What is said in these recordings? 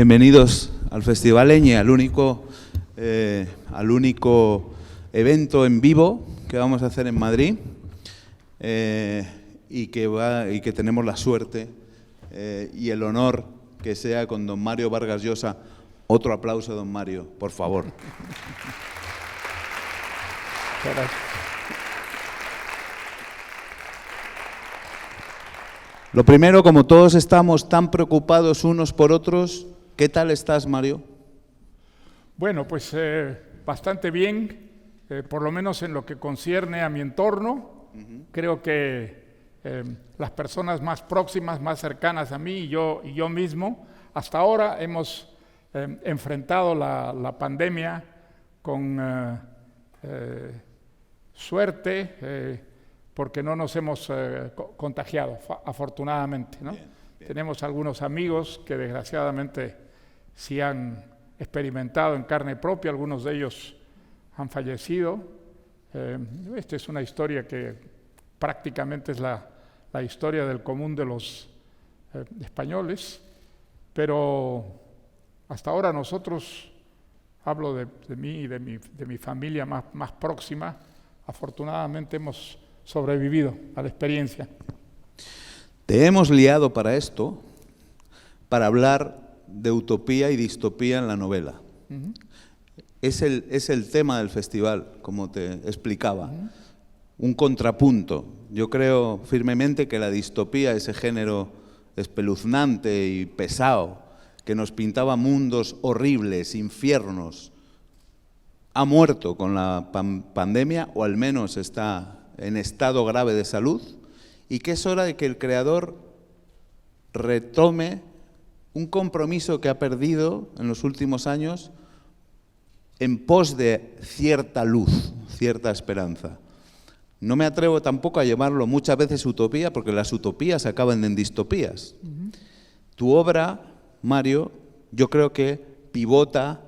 Bienvenidos al Festival Eñe, al único evento en vivo que vamos a hacer en Madrid y que tenemos la suerte y el honor que sea con don Mario Vargas Llosa. Otro aplauso, don Mario, por favor. Gracias. Lo primero, como todos estamos tan preocupados unos por otros, ¿qué tal estás, Mario? Bueno, pues bastante bien, por lo menos en lo que concierne a mi entorno. Creo que las personas más próximas, más cercanas a mí y yo mismo, hasta ahora hemos enfrentado la pandemia con suerte, porque no nos hemos contagiado, afortunadamente, ¿no? Bien. Tenemos algunos amigos que desgraciadamente sí han experimentado en carne propia, algunos de ellos han fallecido. Esta es una historia que prácticamente es la historia del común de los españoles, pero hasta ahora nosotros, hablo de mí y de mi familia más próxima, afortunadamente hemos sobrevivido a la experiencia. Te hemos liado para esto, para hablar de utopía y distopía en la novela. Es el tema del festival, como te explicaba. Un contrapunto. Yo creo firmemente que la distopía, ese género espeluznante y pesado, que nos pintaba mundos horribles, infiernos, ha muerto con la pandemia, o al menos está en estado grave de salud, y que es hora de que el creador retome un compromiso que ha perdido en los últimos años en pos de cierta luz, cierta esperanza. No me atrevo tampoco a llamarlo muchas veces utopía, porque las utopías acaban en distopías. Tu obra, Mario, yo creo que pivota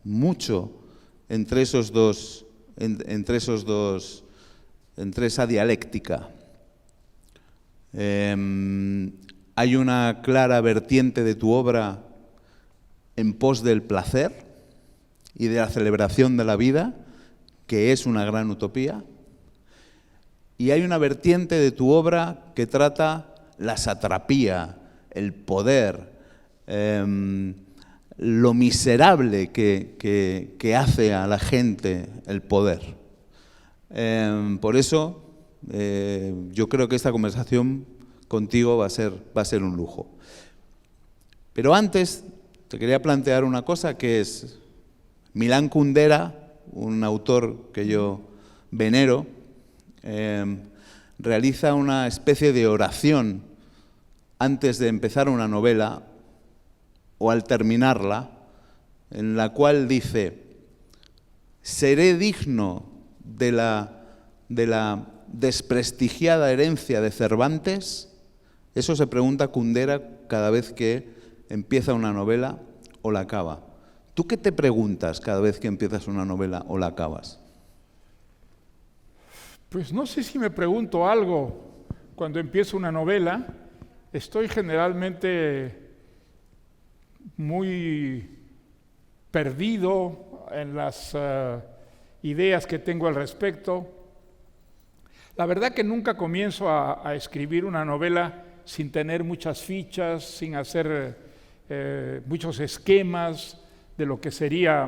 mucho entre esa dialéctica. Hay una clara vertiente de tu obra en pos del placer y de la celebración de la vida, que es una gran utopía. Y hay una vertiente de tu obra que trata la satrapía, el poder, lo miserable que hace a la gente el poder. Por eso, yo creo que esta conversación contigo va a ser un lujo. Pero antes te quería plantear una cosa, que es Milán Kundera, un autor que yo venero, realiza una especie de oración antes de empezar una novela o al terminarla, en la cual dice: seré digno de la desprestigiada herencia de Cervantes. Eso se pregunta Kundera cada vez que empieza una novela o la acaba. ¿Tú qué te preguntas cada vez que empiezas una novela o la acabas? Pues no sé si me pregunto algo cuando empiezo una novela. Estoy generalmente muy perdido en las ideas que tengo al respecto. La verdad que nunca comienzo a escribir una novela sin tener muchas fichas, sin hacer muchos esquemas de lo que sería.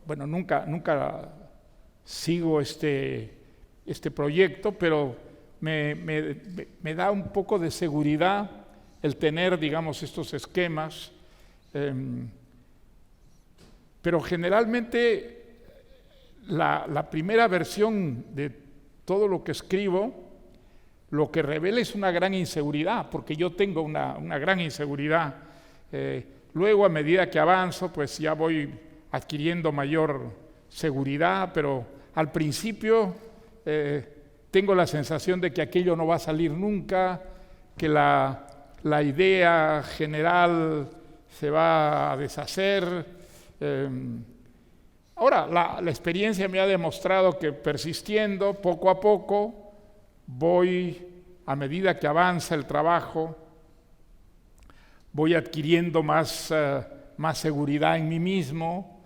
Bueno, nunca sigo este proyecto, pero me da un poco de seguridad el tener, digamos, estos esquemas. Pero generalmente la primera versión de todo lo que escribo, lo que revela es una gran inseguridad, porque yo tengo una gran inseguridad. Luego, a medida que avanzo, pues ya voy adquiriendo mayor seguridad, pero al principio tengo la sensación de que aquello no va a salir nunca, que la idea general se va a deshacer. Ahora, la experiencia me ha demostrado que persistiendo poco a poco voy, a medida que avanza el trabajo, voy adquiriendo más seguridad en mí mismo,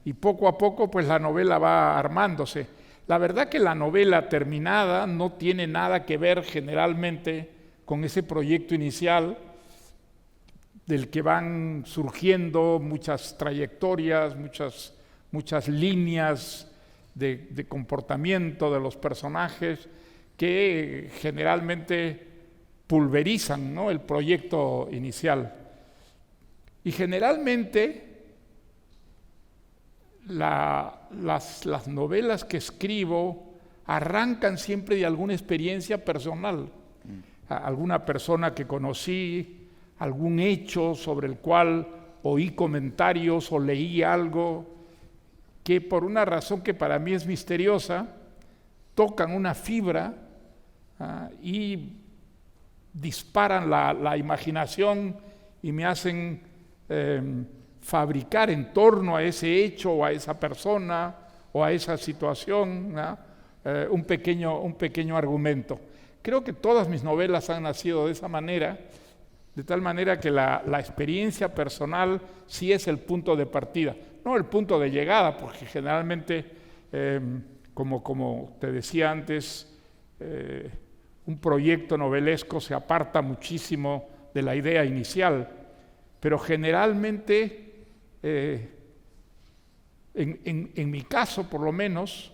y poco a poco pues la novela va armándose. La verdad que la novela terminada no tiene nada que ver generalmente con ese proyecto inicial del que van surgiendo muchas trayectorias, muchas líneas de comportamiento de los personajes que generalmente pulverizan, ¿no?, el proyecto inicial. Y generalmente las novelas que escribo arrancan siempre de alguna experiencia personal, alguna persona que conocí, algún hecho sobre el cual oí comentarios o leí algo que por una razón que para mí es misteriosa, tocan una fibra y disparan la imaginación y me hacen fabricar en torno a ese hecho o a esa persona o a esa situación un pequeño argumento. Creo que todas mis novelas han nacido de esa manera, de tal manera que la experiencia personal sí es el punto de partida, no el punto de llegada, porque generalmente, como te decía antes, un proyecto novelesco se aparta muchísimo de la idea inicial, pero generalmente, en mi caso por lo menos,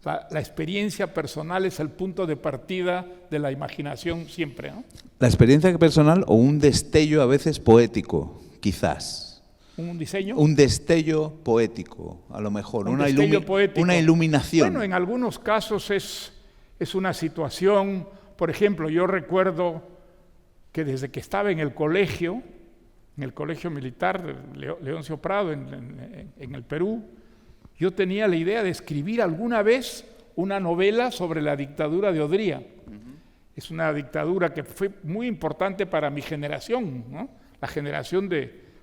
la experiencia personal es el punto de partida de la imaginación siempre, ¿no? La experiencia personal o un destello a veces poético, quizás. ¿Un diseño? Un destello poético, a lo mejor, una iluminación. Bueno, en algunos casos es una situación, por ejemplo, yo recuerdo que desde que estaba en el colegio militar, Leoncio Prado, en el Perú, yo tenía la idea de escribir alguna vez una novela sobre la dictadura de Odría. Es una dictadura que fue muy importante para mi generación, ¿no? La generación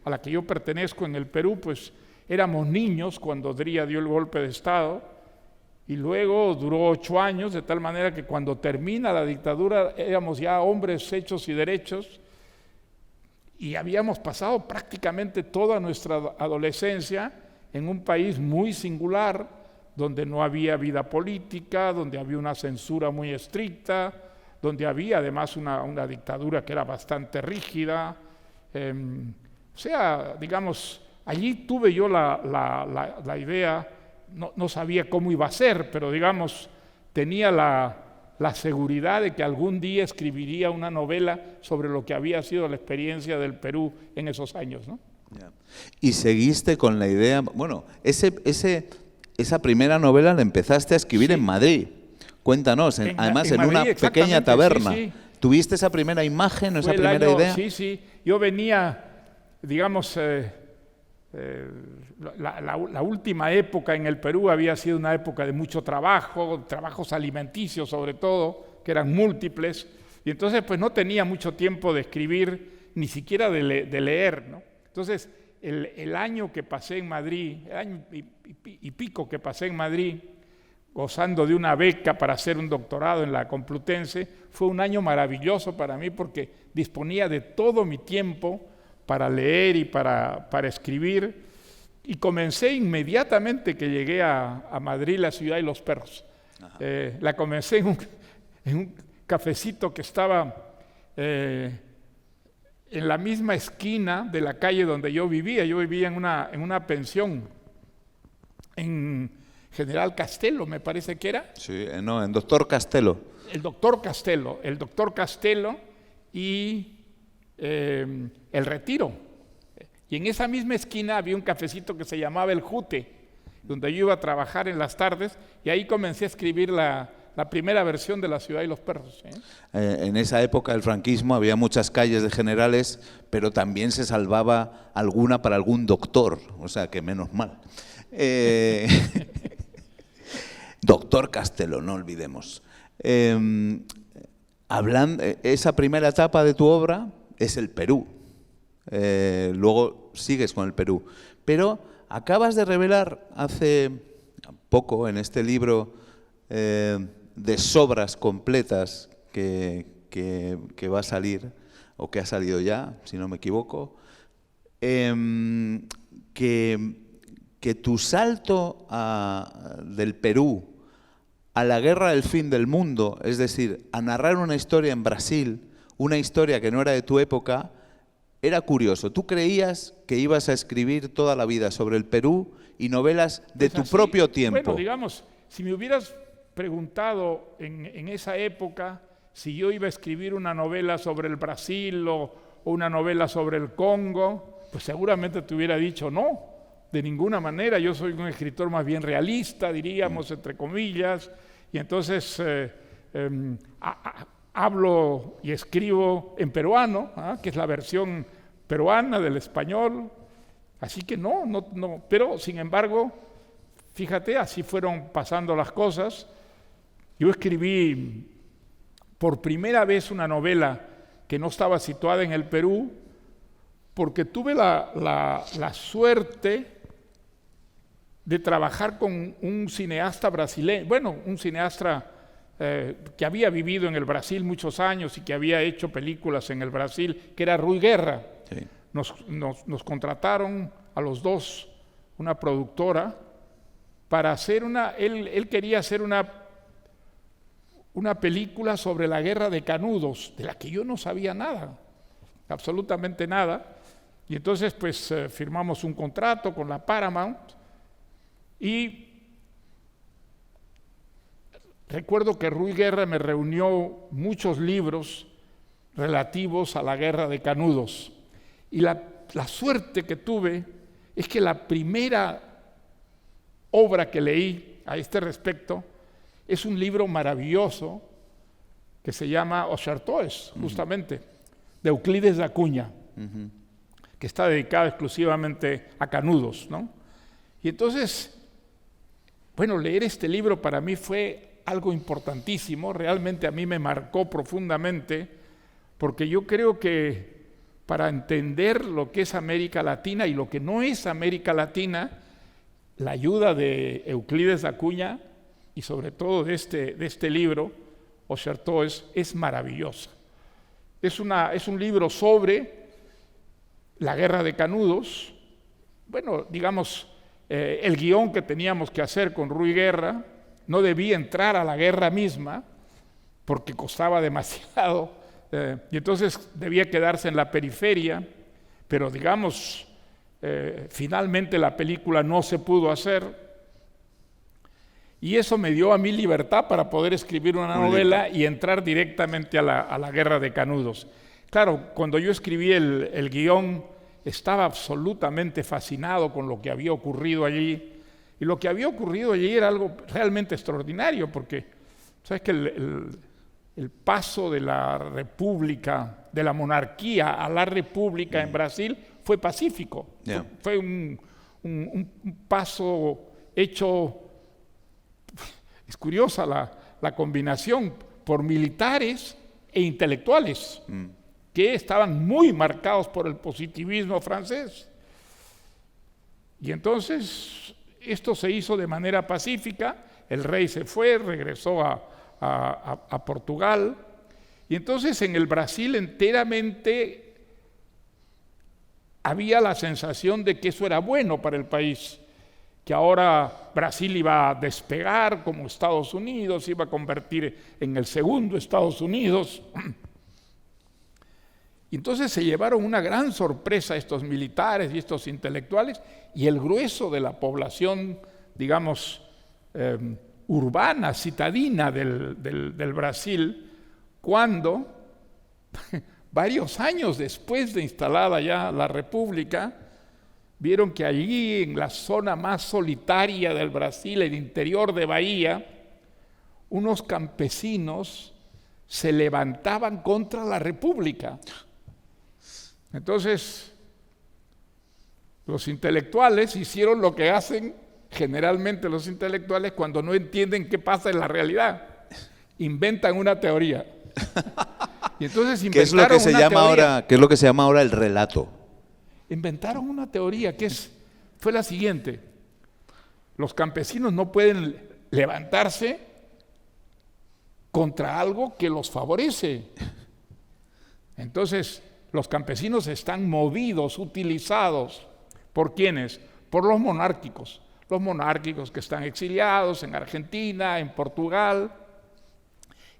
a la que yo pertenezco en el Perú, pues éramos niños cuando Odría dio el golpe de Estado y luego duró 8 años, de tal manera que cuando termina la dictadura éramos ya hombres hechos y derechos y habíamos pasado prácticamente toda nuestra adolescencia en un país muy singular, donde no había vida política, donde había una censura muy estricta, donde había además una dictadura que era bastante rígida. O sea, digamos, allí tuve yo la idea, no sabía cómo iba a ser, pero digamos, tenía la seguridad de que algún día escribiría una novela sobre lo que había sido la experiencia del Perú en esos años, ¿no? Y seguiste con la idea, bueno, esa primera novela la empezaste a escribir en Madrid. Cuéntanos, además en una pequeña taberna. Sí, sí. ¿Tuviste esa primera imagen o esa primera idea? Sí. Yo venía, digamos, la última época en el Perú había sido una época de mucho trabajo, trabajos alimenticios sobre todo, que eran múltiples, y entonces pues no tenía mucho tiempo de escribir, ni siquiera de leer, ¿no? Entonces, el año que pasé en Madrid, el año y pico que pasé en Madrid, gozando de una beca para hacer un doctorado en la Complutense, fue un año maravilloso para mí porque disponía de todo mi tiempo para leer y para escribir, y comencé inmediatamente que llegué a Madrid, la ciudad de los perros. La comencé en un cafecito que estaba en la misma esquina de la calle donde yo vivía. Yo vivía en una pensión en General Castelo, me parece que era. Sí, no, en Doctor Castelo. El Doctor Castelo y el Retiro. Y en esa misma esquina había un cafecito que se llamaba El Jute, donde yo iba a trabajar en las tardes, y ahí comencé a escribir la primera versión de La ciudad y los perros. En esa época del franquismo había muchas calles de generales, pero también se salvaba alguna para algún doctor, o sea que menos mal. Doctor Castelo, no olvidemos. Esa primera etapa de tu obra es el Perú. Luego sigues con el Perú. Pero acabas de revelar hace poco en este libro de sobras completas que va a salir, o que ha salido ya, si no me equivoco, que tu salto del Perú a la guerra del fin del mundo, es decir, a narrar una historia en Brasil, una historia que no era de tu época, era curioso. Tú creías que ibas a escribir toda la vida sobre el Perú y novelas de tu propio tiempo. Bueno, digamos, si me hubieras preguntado en esa época si yo iba a escribir una novela sobre el Brasil o una novela sobre el Congo, pues seguramente te hubiera dicho no, de ninguna manera. Yo soy un escritor más bien realista, diríamos, entre comillas, y entonces hablo y escribo en peruano, que es la versión peruana del español, así que no, pero sin embargo, fíjate, así fueron pasando las cosas. Yo escribí por primera vez una novela que no estaba situada en el Perú, porque tuve la suerte de trabajar con un cineasta brasileño, bueno, un cineasta que había vivido en el Brasil muchos años y que había hecho películas en el Brasil, que era Rui Guerra. Sí. Nos contrataron a los dos, una productora, para hacer él quería hacer una película sobre la guerra de Canudos, de la que yo no sabía nada, absolutamente nada. Y entonces pues firmamos un contrato con la Paramount y recuerdo que Rui Guerra me reunió muchos libros relativos a la guerra de Canudos. Y la suerte que tuve es que la primera obra que leí a este respecto es un libro maravilloso que se llama Oxertoes, justamente, de Euclides da Cunha, que está dedicado exclusivamente a Canudos, ¿no? Y entonces, bueno, leer este libro para mí fue algo importantísimo, realmente a mí me marcó profundamente, porque yo creo que para entender lo que es América Latina y lo que no es América Latina, la ayuda de Euclides da Cunha y sobre todo de este libro, Oxertoes, es maravillosa. Es un libro sobre la guerra de Canudos. Bueno, digamos, el guión que teníamos que hacer con Rui Guerra no debía entrar a la guerra misma porque costaba demasiado. Y entonces debía quedarse en la periferia, pero digamos, finalmente la película no se pudo hacer, y eso me dio a mí libertad para poder escribir una novela y entrar directamente a la guerra de Canudos. Claro, cuando yo escribí el guión, estaba absolutamente fascinado con lo que había ocurrido allí, y lo que había ocurrido allí era algo realmente extraordinario, porque sabes que el paso de la república, de la monarquía a la república en Brasil fue pacífico. Yeah. Fue un paso hecho, es curiosa la combinación, por militares e intelectuales que estaban muy marcados por el positivismo francés. Y entonces esto se hizo de manera pacífica, el rey se fue, regresó a Portugal, y entonces en el Brasil enteramente había la sensación de que eso era bueno para el país, que ahora Brasil iba a despegar como Estados Unidos, iba a convertir en el segundo Estados Unidos. Y entonces se llevaron una gran sorpresa estos militares y estos intelectuales y el grueso de la población, digamos, urbana, citadina del Brasil, cuando varios años después de instalada ya la República, vieron que allí en la zona más solitaria del Brasil, el interior de Bahía, unos campesinos se levantaban contra la República. Entonces, los intelectuales hicieron lo que hacen generalmente los intelectuales cuando no entienden qué pasa en la realidad. Inventan una teoría. Y entonces ¿Qué es lo que se llama ahora el relato? Inventaron una teoría fue la siguiente: los campesinos no pueden levantarse contra algo que los favorece. Entonces los campesinos están movidos, utilizados. ¿Por quiénes? Por los monárquicos. Los monárquicos que están exiliados en Argentina, en Portugal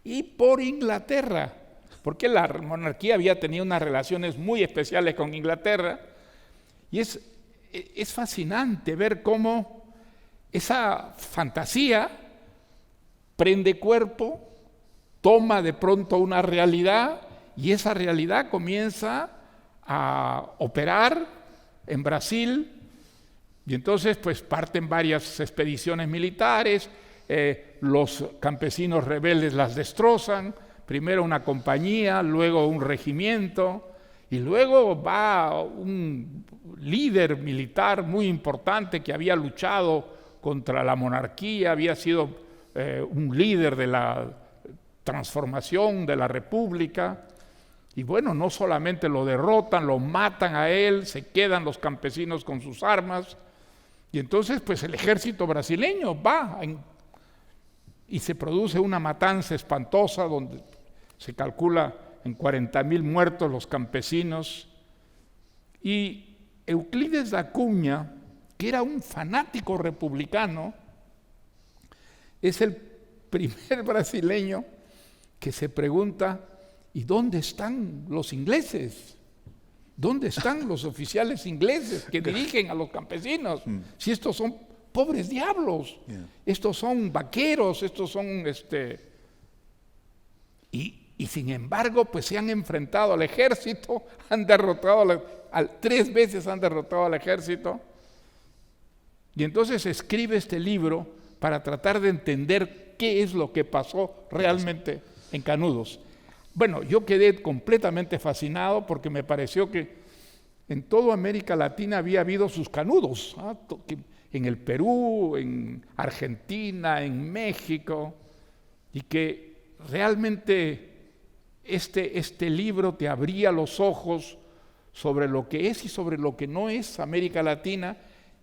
y por Inglaterra, porque la monarquía había tenido unas relaciones muy especiales con Inglaterra. Y es fascinante ver cómo esa fantasía prende cuerpo, toma de pronto una realidad y esa realidad comienza a operar en Brasil. Y entonces pues parten varias expediciones militares, los campesinos rebeldes las destrozan, primero una compañía, luego un regimiento, y luego va un líder militar muy importante que había luchado contra la monarquía, había sido un líder de la transformación de la república, y bueno, no solamente lo derrotan, lo matan a él, se quedan los campesinos con sus armas, y entonces pues el ejército brasileño va y se produce una matanza espantosa donde se calcula en 40,000 muertos los campesinos. Y Euclides da Cunha, que era un fanático republicano, es el primer brasileño que se pregunta, ¿y dónde están los ingleses? ¿Dónde están los oficiales ingleses que dirigen a los campesinos? Si estos son pobres diablos, estos son vaqueros, estos son Y sin embargo, pues se han enfrentado al ejército, han derrotado 3 veces han derrotado al ejército. Y entonces escribe este libro para tratar de entender qué es lo que pasó realmente en Canudos. Bueno, yo quedé completamente fascinado porque me pareció que en toda América Latina había habido sus canudos, en el Perú, en Argentina, en México, y que realmente este libro te abría los ojos sobre lo que es y sobre lo que no es América Latina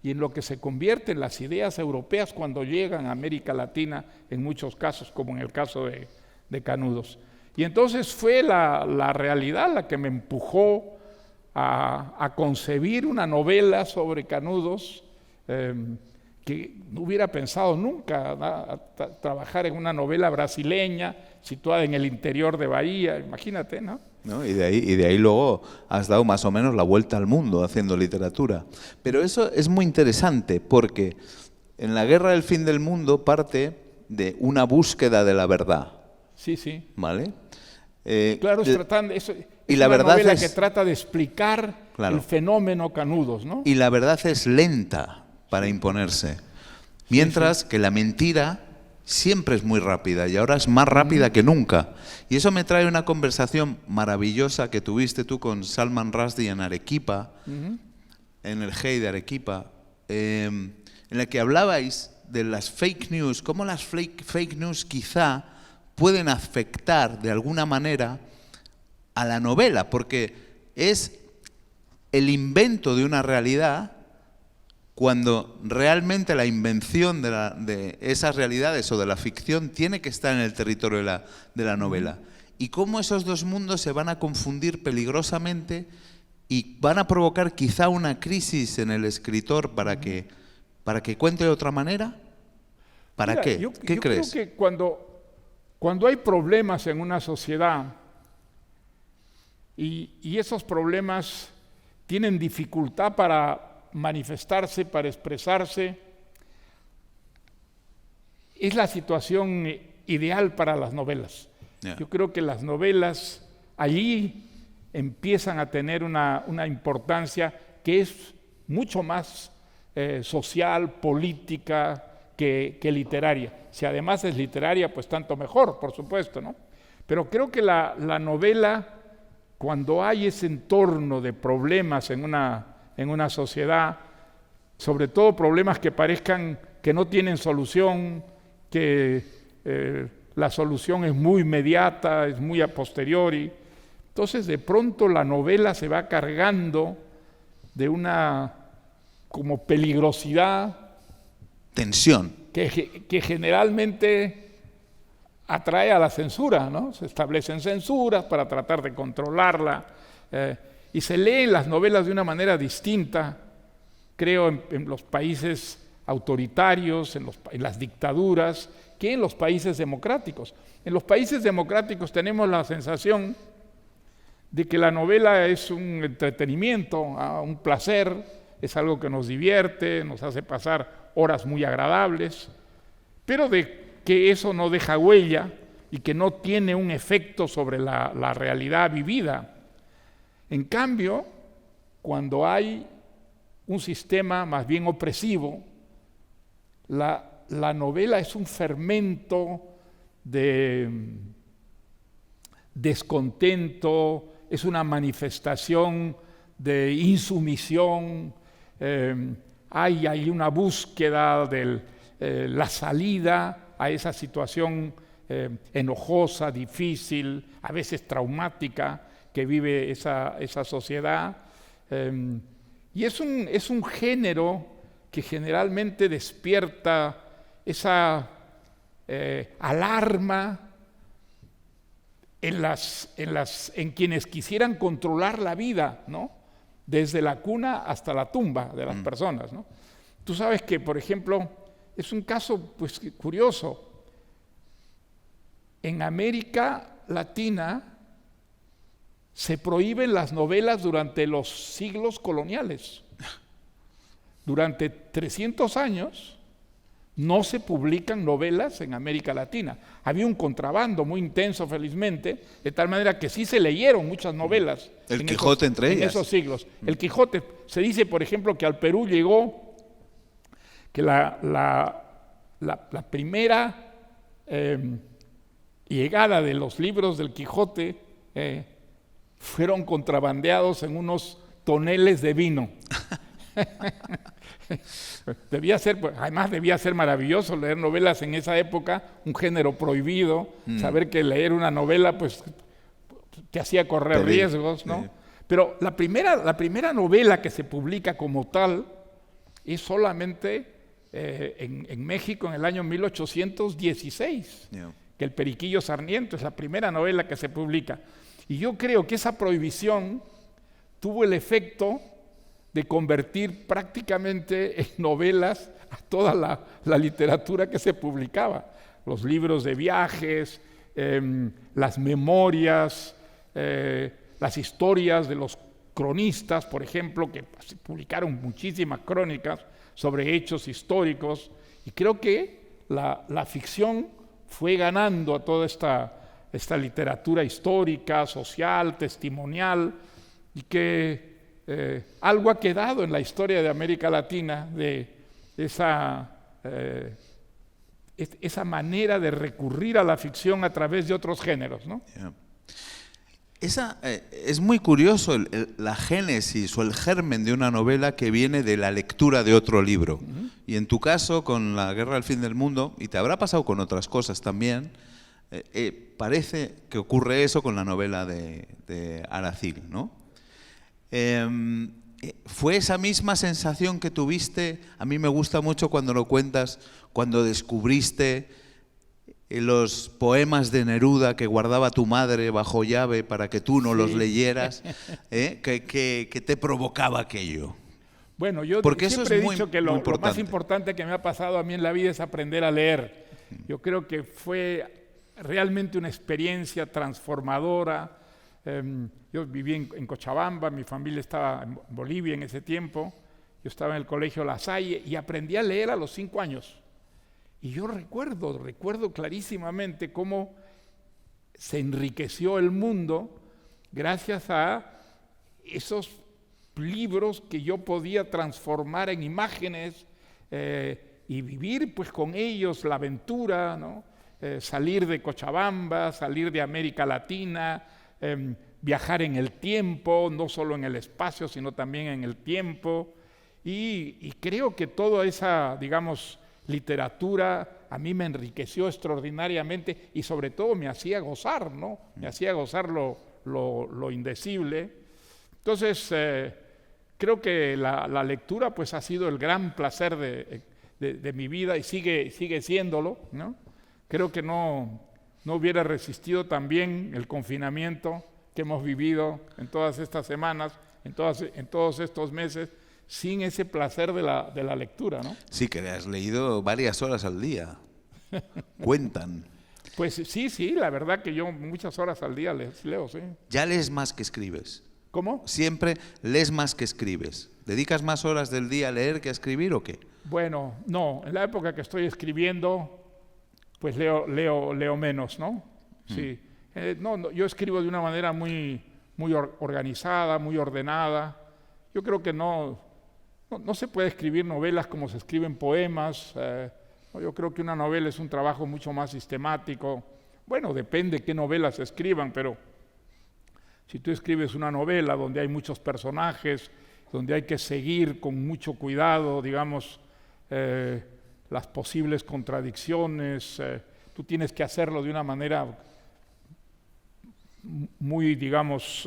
y en lo que se convierten las ideas europeas cuando llegan a América Latina, en muchos casos, como en el caso de Canudos. Y entonces fue la realidad la que me empujó a concebir una novela sobre Canudos, que no hubiera pensado nunca trabajar en una novela brasileña situada en el interior de Bahía, imagínate, ¿no? ¿No? Y de ahí luego has dado más o menos la vuelta al mundo haciendo literatura. Pero eso es muy interesante porque en la Guerra del Fin del Mundo parte de una búsqueda de la verdad. Sí, sí. ¿Vale? Claro, es y una la verdad novela es, que trata de explicar el fenómeno Canudos, ¿no? Y la verdad es lenta para imponerse. Mientras que la mentira siempre es muy rápida y ahora es más rápida que nunca. Y eso me trae una conversación maravillosa que tuviste tú con Salman Rushdie en Arequipa, en el Hey de Arequipa, en la que hablabais de las fake news, cómo las fake news quizá pueden afectar de alguna manera a la novela, porque es el invento de una realidad cuando realmente la invención de esas realidades o de la ficción tiene que estar en el territorio de la novela. Y cómo esos dos mundos se van a confundir peligrosamente y van a provocar quizá una crisis en el escritor para que cuente de otra manera. ¿Para qué? ¿Qué crees? Creo que cuando hay problemas en una sociedad y esos problemas tienen dificultad para manifestarse, para expresarse, es la situación ideal para las novelas. Yo creo que las novelas allí empiezan a tener una importancia que es mucho más social, política que literaria. Si además es literaria, pues tanto mejor, por supuesto, ¿no? Pero creo que la novela, cuando hay ese entorno de problemas en una sociedad, sobre todo problemas que parezcan que no tienen solución, que la solución es muy inmediata, es muy a posteriori, entonces de pronto la novela se va cargando de una como peligrosidad, tensión, que generalmente atrae a la censura, ¿no? Se establecen censuras para tratar de controlarla, Y se leen las novelas de una manera distinta, creo, en los países autoritarios, en las dictaduras, que en los países democráticos. En los países democráticos tenemos la sensación de que la novela es un entretenimiento, un placer, es algo que nos divierte, nos hace pasar horas muy agradables, pero de que eso no deja huella y que no tiene un efecto sobre la realidad vivida. En cambio, cuando hay un sistema más bien opresivo, la novela es un fermento de descontento, es una manifestación de insumisión, hay una búsqueda de la salida a esa situación enojosa, difícil, a veces traumática que vive esa sociedad. Y es un género que generalmente despierta esa alarma en quienes quisieran controlar la vida, ¿no? Desde la cuna hasta la tumba de las personas, ¿no? Tú sabes que, por ejemplo, es un caso pues, curioso. En América Latina se prohíben las novelas durante los siglos coloniales. Durante 300 años no se publican novelas en América Latina. Había un contrabando muy intenso, felizmente, de tal manera que sí se leyeron muchas novelas. El Quijote entre ellas. En esos siglos. El Quijote, se dice, por ejemplo, que al Perú llegó, que la primera llegada de los libros del Quijote fueron contrabandeados en unos toneles de vino. Además debía ser maravilloso leer novelas en esa época, un género prohibido, saber que leer una novela pues te hacía correr riesgos, ¿no? Pero la primera novela que se publica como tal es solamente en México en el año 1816, que El Periquillo Sarmiento es la primera novela que se publica. Y yo creo que esa prohibición tuvo el efecto de convertir prácticamente en novelas a toda la literatura que se publicaba. Los libros de viajes, las memorias, las historias de los cronistas, por ejemplo, que publicaron muchísimas crónicas sobre hechos históricos. Y creo que la ficción fue ganando a toda esta literatura histórica, social, testimonial, y que algo ha quedado en la historia de América Latina de esa manera de recurrir a la ficción a través de otros géneros, ¿no? Es muy curioso la génesis o el germen de una novela que viene de la lectura de otro libro. Y en tu caso, con La Guerra al Fin del Mundo, y te habrá pasado con otras cosas también, parece que ocurre eso con la novela de Aracil, ¿no? ¿Fue esa misma sensación que tuviste? A mí me gusta mucho cuando lo cuentas, cuando descubriste los poemas de Neruda que guardaba tu madre bajo llave para que tú no los leyeras, que te provocaba aquello. Bueno, yo siempre he dicho que lo más importante que me ha pasado a mí en la vida es aprender a leer. Yo creo que fue realmente una experiencia transformadora. Yo viví en Cochabamba, mi familia estaba en Bolivia en ese tiempo, yo estaba en el colegio La Salle y aprendí a leer a los 5 años. Y yo recuerdo clarísimamente cómo se enriqueció el mundo gracias a esos libros que yo podía transformar en imágenes y vivir pues con ellos la aventura, ¿no? Salir de Cochabamba, salir de América Latina, viajar en el tiempo, no solo en el espacio, sino también en el tiempo. Y creo que toda esa, digamos, literatura a mí me enriqueció extraordinariamente y sobre todo me hacía gozar, ¿no? Me hacía gozar lo indecible. Entonces, creo que la lectura pues ha sido el gran placer de mi vida y sigue siéndolo, ¿no? Creo que no hubiera resistido también el confinamiento que hemos vivido en todas estas semanas, en todos estos meses, sin ese placer de la lectura, ¿no? Sí, que has leído varias horas al día. Cuentan. Pues sí, la verdad que yo muchas horas al día leo, sí. ¿Ya lees más que escribes? ¿Cómo? ¿Siempre lees más que escribes? ¿Dedicas más horas del día a leer que a escribir o qué? Bueno, no, en la época que estoy escribiendo, pues leo menos, ¿no? Sí. No, yo escribo de una manera muy organizada, muy ordenada. Yo creo que no se puede escribir novelas como se escriben poemas. Yo creo que una novela es un trabajo mucho más sistemático. Bueno, depende qué novelas se escriban, pero si tú escribes una novela donde hay muchos personajes, donde hay que seguir con mucho cuidado, digamos, las posibles contradicciones, tú tienes que hacerlo de una manera muy, digamos,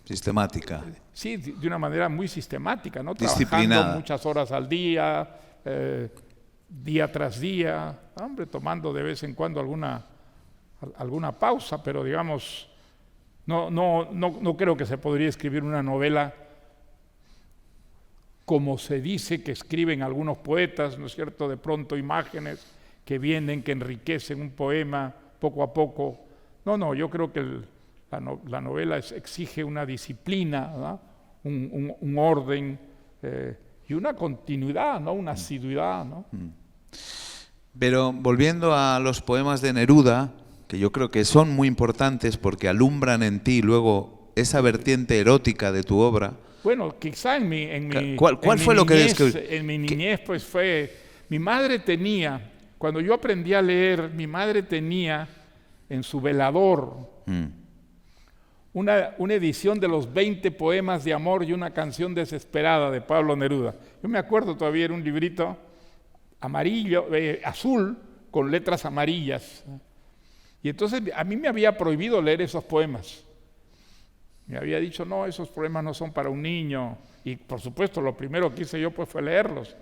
sistemática. Sí, de una manera muy sistemática, ¿no? Disciplinada. Trabajando muchas horas al día, día tras día, hombre, tomando de vez en cuando alguna pausa, pero digamos, no creo que se podría escribir una novela como se dice que escriben algunos poetas, ¿no es cierto? De pronto imágenes que vienen, que enriquecen un poema poco a poco. No, yo creo que la novela exige una disciplina, ¿verdad? Un orden y una continuidad, ¿no? Una asiduidad, ¿no? Pero volviendo a los poemas de Neruda, que yo creo que son muy importantes porque alumbran en ti luego esa vertiente erótica de tu obra. Bueno, quizá en mi ¿Cuál fue lo que describiste? En mi niñez, pues fue... Mi madre tenía, cuando yo aprendí a leer, mi madre tenía en su velador una edición de los 20 poemas de amor y una canción desesperada de Pablo Neruda. Yo me acuerdo todavía, era un librito amarillo, azul, con letras amarillas. Y entonces a mí me había prohibido leer esos poemas. Me había dicho, no, esos poemas no son para un niño. Y por supuesto, lo primero que hice yo pues fue leerlos.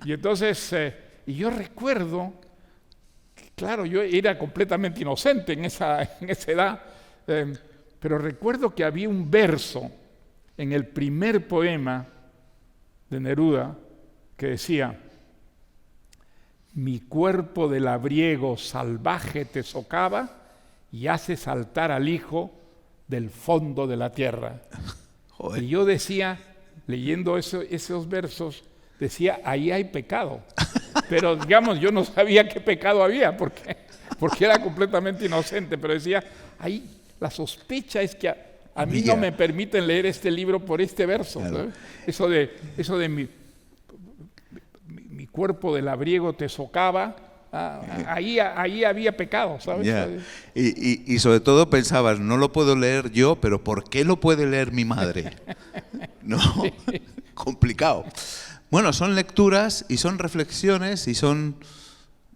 Y entonces, y yo recuerdo, que, claro, yo era completamente inocente en esa edad, pero recuerdo que había un verso en el primer poema de Neruda que decía: mi cuerpo de labriego salvaje te socava y hace saltar al hijo del fondo de la tierra. Joder. Y yo decía, leyendo esos versos, decía, ahí hay pecado. Pero digamos, yo no sabía qué pecado había, porque era completamente inocente, pero decía, ahí la sospecha es que a mí no me permiten leer este libro por este verso. Claro. Eso de mi cuerpo de labriego te socava, ahí había pecado, ¿sabes? Yeah. Y sobre todo pensabas, no lo puedo leer yo, pero ¿por qué lo puede leer mi madre? No, complicado. Bueno, son lecturas y son reflexiones y son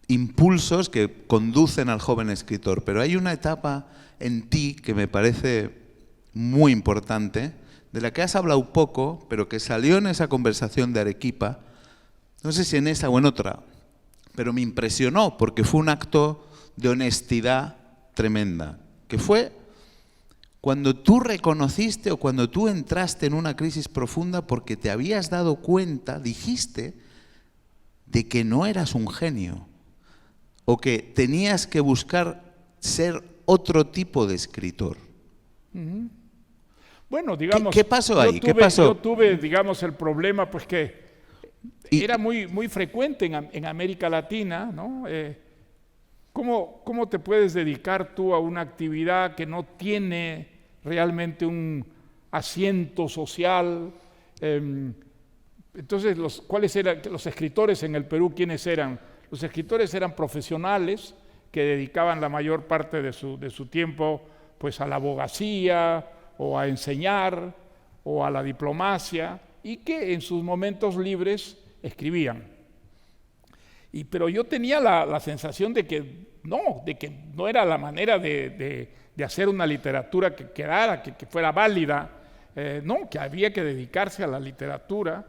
impulsos que conducen al joven escritor, pero hay una etapa en ti que me parece muy importante, de la que has hablado poco, pero que salió en esa conversación de Arequipa, no sé si en esa o en otra, pero me impresionó porque fue un acto de honestidad tremenda, que fue cuando tú reconociste o cuando tú entraste en una crisis profunda porque te habías dado cuenta, dijiste, de que no eras un genio o que tenías que buscar ser otro tipo de escritor. Bueno, digamos... ¿Qué pasó ahí? ¿Qué pasó? Yo tuve, digamos, el problema, pues que era muy frecuente en América Latina, ¿no? ¿Cómo te puedes dedicar tú a una actividad que no tiene realmente un asiento social? Entonces, ¿cuáles eran los escritores en el Perú? ¿Quiénes eran? Los escritores eran profesionales que dedicaban la mayor parte de su tiempo pues, a la abogacía o a enseñar o a la diplomacia y que en sus momentos libres escribían. Pero yo tenía la sensación de que no era la manera de hacer una literatura que quedara, que fuera válida, que había que dedicarse a la literatura,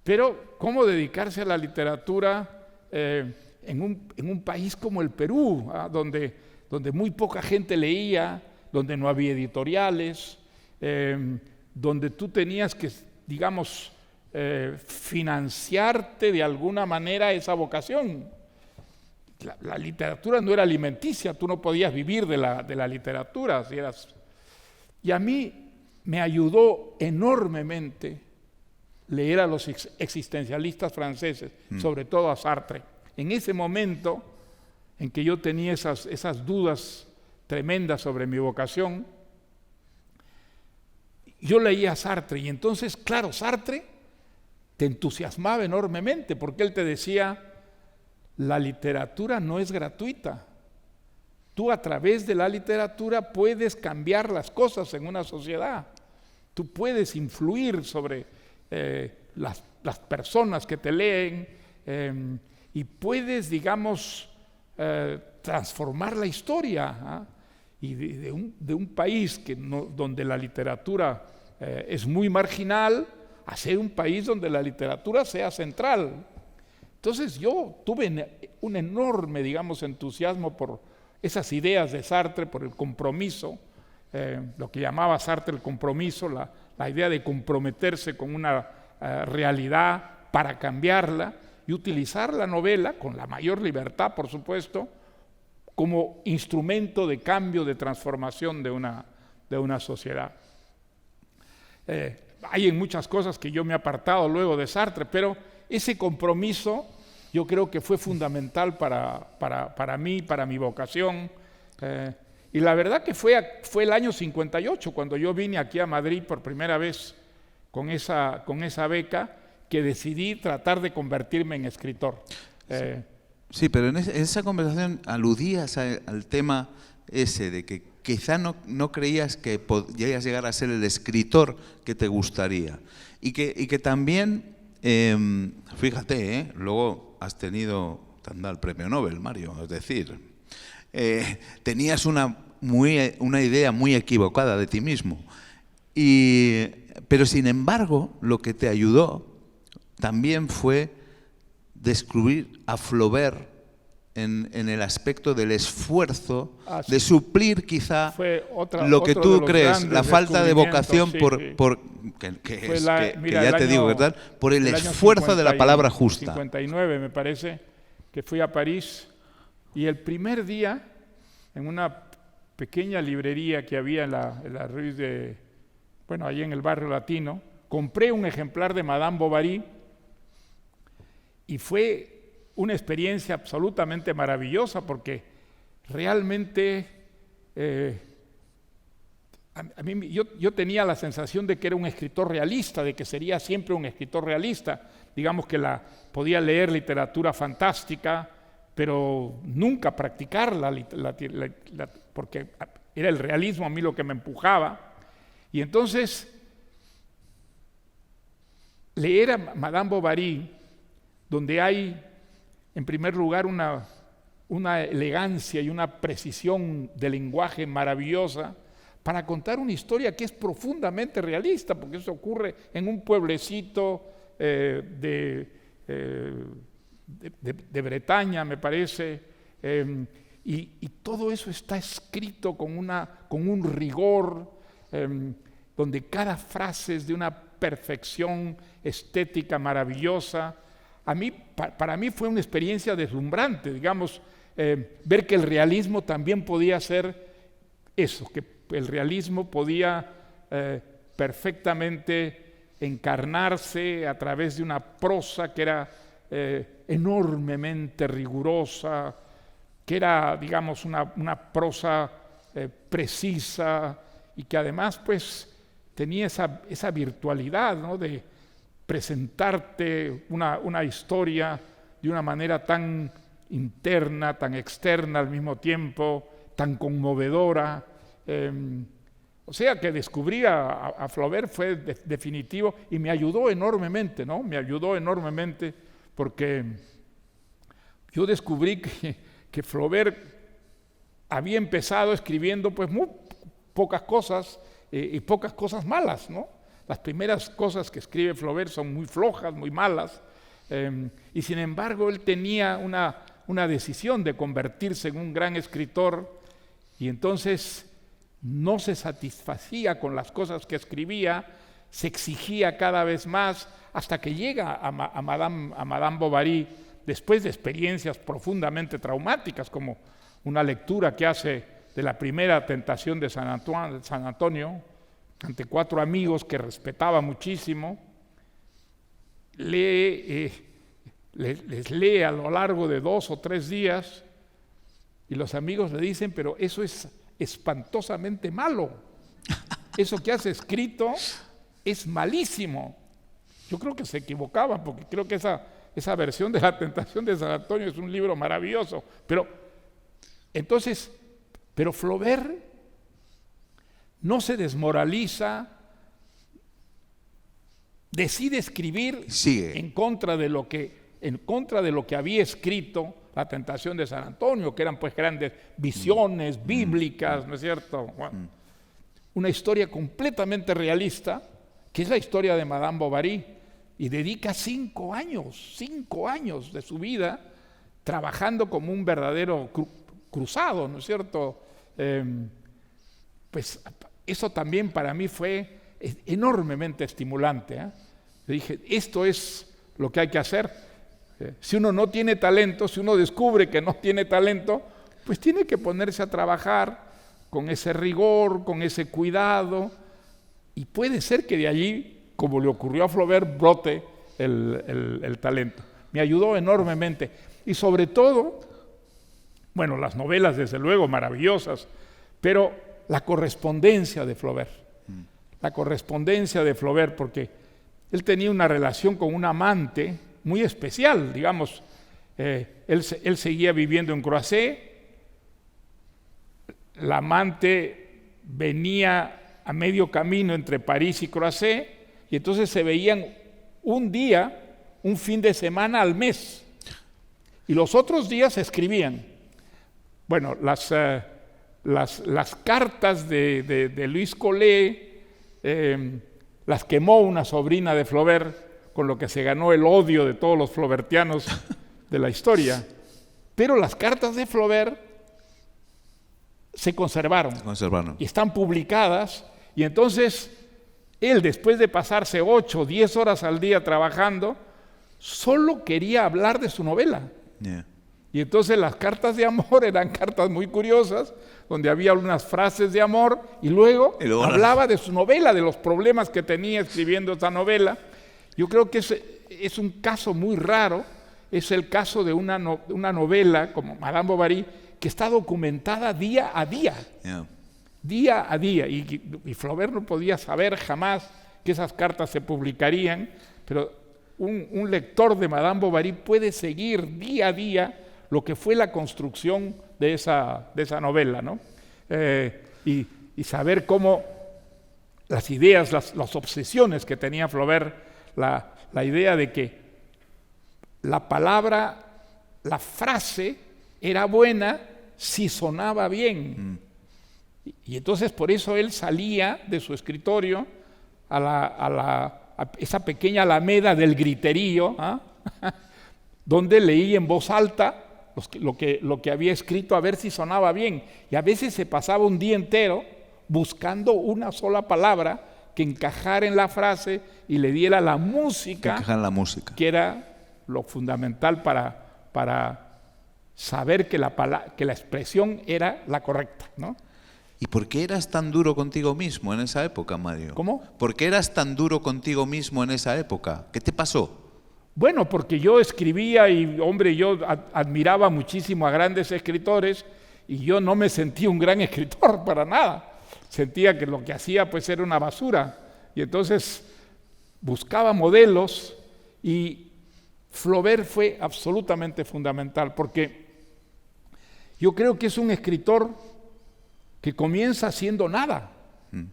pero ¿cómo dedicarse a la literatura en un país como el Perú, donde donde muy poca gente leía, donde no había editoriales, donde tú tenías que, digamos, financiarte de alguna manera esa vocación. La literatura no era alimenticia, tú no podías vivir de la literatura. Y a mí me ayudó enormemente leer a los existencialistas franceses, sobre todo a Sartre. En ese momento en que yo tenía esas dudas tremendas sobre mi vocación, yo leía a Sartre, y entonces, claro, Sartre te entusiasmaba enormemente, porque él te decía: la literatura no es gratuita. Tú a través de la literatura puedes cambiar las cosas en una sociedad. Tú puedes influir sobre las personas que te leen y puedes, digamos, transformar la historia. Y de un país donde la literatura es muy marginal, a ser un país donde la literatura sea central. Entonces yo tuve un enorme, digamos, entusiasmo por esas ideas de Sartre, por el compromiso, lo que llamaba Sartre el compromiso, la idea de comprometerse con una realidad para cambiarla y utilizar la novela, con la mayor libertad, por supuesto, como instrumento de cambio, de transformación de una sociedad. Hay en muchas cosas que yo me he apartado luego de Sartre, pero ese compromiso yo creo que fue fundamental para mí, para mi vocación. Y la verdad que fue el año 58, cuando yo vine aquí a Madrid por primera vez con esa beca, que decidí tratar de convertirme en escritor. Sí, pero en esa conversación aludías al tema ese de que quizá no creías que podrías llegar a ser el escritor que te gustaría. Y que también, fíjate, luego has tenido, te han dado el premio Nobel, Mario, es decir, tenías una idea muy equivocada de ti mismo. Pero sin embargo, lo que te ayudó también fue descubrir a Flaubert en el aspecto del esfuerzo, de suplir quizá lo que tú crees, la falta de vocación sí, que ya te digo, ¿verdad? Por el esfuerzo de la palabra justa. 59 me parece, que fui a París, y el primer día, en una pequeña librería que había en la rue ahí en el barrio latino, compré un ejemplar de Madame Bovary, y fue una experiencia absolutamente maravillosa, porque realmente yo tenía la sensación de que era un escritor realista, de que sería siempre un escritor realista. Digamos que podía leer literatura fantástica, pero nunca practicarla, porque era el realismo a mí lo que me empujaba. Y entonces, leer a Madame Bovary, donde hay, en primer lugar, una elegancia y una precisión de lenguaje maravillosa, para contar una historia que es profundamente realista, porque eso ocurre en un pueblecito de Bretaña, me parece, y todo eso está escrito con un rigor, donde cada frase es de una perfección estética maravillosa. Para mí fue una experiencia deslumbrante, digamos, ver que el realismo también podía ser eso, que el realismo podía perfectamente encarnarse a través de una prosa que era enormemente rigurosa, que era, digamos, una prosa precisa, y que además pues tenía esa virtualidad, ¿no?, de presentarte una historia de una manera tan interna, tan externa al mismo tiempo, tan conmovedora. O sea que descubrir a Flaubert fue definitivo, y me ayudó enormemente, ¿no? Me ayudó enormemente, porque yo descubrí que Flaubert había empezado escribiendo pues muy pocas cosas, y pocas cosas malas, ¿no? Las primeras cosas que escribe Flaubert son muy flojas, muy malas, y sin embargo él tenía una decisión de convertirse en un gran escritor, Y entonces no se satisfacía con las cosas que escribía, se exigía cada vez más, hasta que llega a Madame Bovary, después de experiencias profundamente traumáticas, como una lectura que hace de la primera tentación de San Antonio, ante 4 amigos que respetaba muchísimo, les lee a lo largo de 2 o 3 días, y los amigos le dicen, pero eso es espantosamente malo, eso que has escrito es malísimo. Yo creo que se equivocaban, porque creo que esa versión de la tentación de San Antonio es un libro maravilloso, pero Flaubert no se desmoraliza, decide escribir en contra de lo que había escrito la tentación de San Antonio, que eran pues grandes visiones bíblicas, ¿no es cierto? Bueno, una historia completamente realista, que es la historia de Madame Bovary, y dedica 5 años de su vida trabajando como un verdadero cruzado, ¿no es cierto? Pues eso también para mí fue enormemente estimulante, ¿eh? Yo dije, esto es lo que hay que hacer. Si uno no tiene talento, si uno descubre que no tiene talento, pues tiene que ponerse a trabajar con ese rigor, con ese cuidado, y puede ser que de allí, como le ocurrió a Flaubert, brote el talento. Me ayudó enormemente. Y sobre todo, bueno, las novelas desde luego maravillosas, pero la correspondencia de Flaubert. La correspondencia de Flaubert, porque él tenía una relación con un amante muy especial, digamos. Él seguía viviendo en Croisset, la amante venía a medio camino entre París y Croisset, y entonces se veían un fin de semana al mes, y los otros días se escribían. Bueno, las cartas de Louise Collet las quemó una sobrina de Flaubert, con lo que se ganó el odio de todos los flaubertianos de la historia. Pero las cartas de Flaubert se conservaron. Y están publicadas, y entonces él, después de pasarse 8 o 10 horas al día trabajando, solo quería hablar de su novela. Y entonces las cartas de amor eran cartas muy curiosas, donde había unas frases de amor, y luego hablaba de su novela, de los problemas que tenía escribiendo esa novela. Yo creo que es un caso muy raro, es el caso de una novela como Madame Bovary, que está documentada día a día. Día a día, y Flaubert no podía saber jamás que esas cartas se publicarían, pero un lector de Madame Bovary puede seguir día a día lo que fue la construcción de esa novela, ¿no? Y saber cómo las ideas, las obsesiones que tenía Flaubert, la idea de que la palabra, la frase era buena si sonaba bien. Y entonces por eso él salía de su escritorio a esa pequeña alameda del griterío, donde leía en voz alta lo que había escrito, a ver si sonaba bien. Y a veces se pasaba un día entero buscando una sola palabra que encajara en la frase y le diera la música, que era lo fundamental para saber que la expresión era la correcta, ¿no? ¿Y por qué eras tan duro contigo mismo en esa época, Mario? ¿Cómo? ¿Por qué eras tan duro contigo mismo en esa época? ¿Qué te pasó? Bueno, porque yo escribía y, hombre, yo admiraba muchísimo a grandes escritores, y yo no me sentía un gran escritor para nada. Sentía que lo que hacía pues era una basura. Y entonces buscaba modelos, y Flaubert fue absolutamente fundamental, porque yo creo que es un escritor que comienza haciendo nada,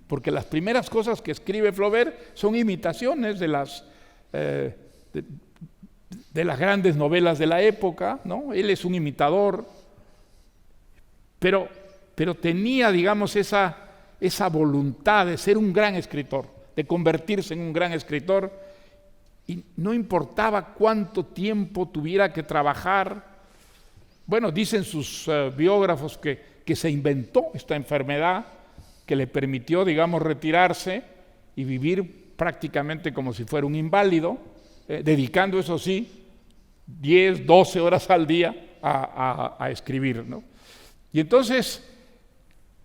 porque las primeras cosas que escribe Flaubert son imitaciones de las grandes novelas de la época, ¿no? Él es un imitador, pero tenía, digamos, esa voluntad de ser un gran escritor, de convertirse en un gran escritor, y no importaba cuánto tiempo tuviera que trabajar. Bueno, dicen sus biógrafos que que se inventó esta enfermedad que le permitió, digamos, retirarse y vivir prácticamente como si fuera un inválido, dedicando, eso sí, 10, 12 horas al día a escribir, ¿no? Y entonces,